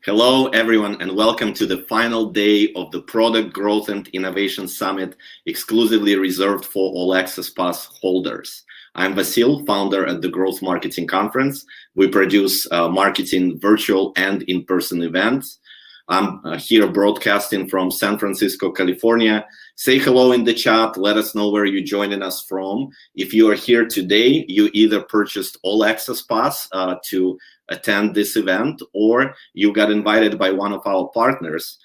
Hello, everyone, and welcome to the final day of the Product Growth and Innovation Summit, exclusively reserved for All Access Pass holders. I'm Vasil, founder at the Growth Marketing Conference. We produce marketing virtual and in-person events. I'm here broadcasting from San Francisco, California. Say hello in the chat. Let us know where you're joining us from. If you are here today, you either purchased All Access Pass to attend this event, or you got invited by one of our partners.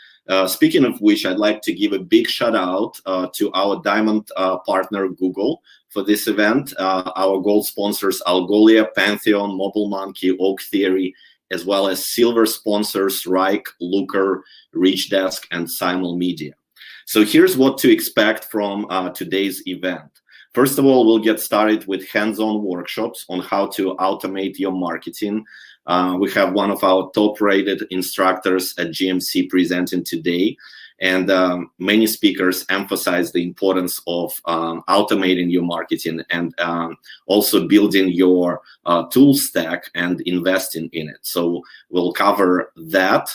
Speaking of which, I'd like to give a big shout out to our diamond partner, Google, for this event. Our gold sponsors, Algolia, Pantheon, Mobile Monkey, Oak Theory, as well as silver sponsors, Reich, Looker, Reach Desk, and Simul Media. So here's what to expect from today's event. First of all, we'll get started with hands-on workshops on how to automate your marketing. We have one of our top-rated instructors at GMC presenting today, and many speakers emphasize the importance of automating your marketing and also building your tool stack and investing in it. So we'll cover that.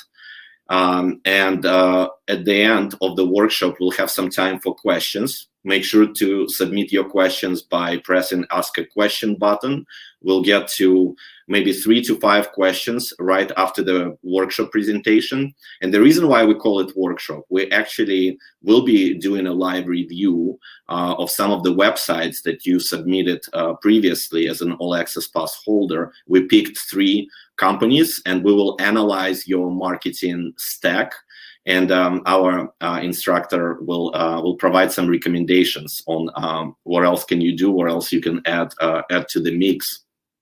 And at the end of the workshop, we'll have some time for questions. Make sure to submit your questions by pressing Ask a Question button. We'll get to maybe 3 to 5 questions right after the workshop presentation. And the reason why we call it workshop, we actually will be doing a live review of some of the websites that you submitted previously as an All Access Pass holder. We picked 3 companies, and we will analyze your marketing stack. And our instructor will provide some recommendations on what else can you do, what else you can add to the mix.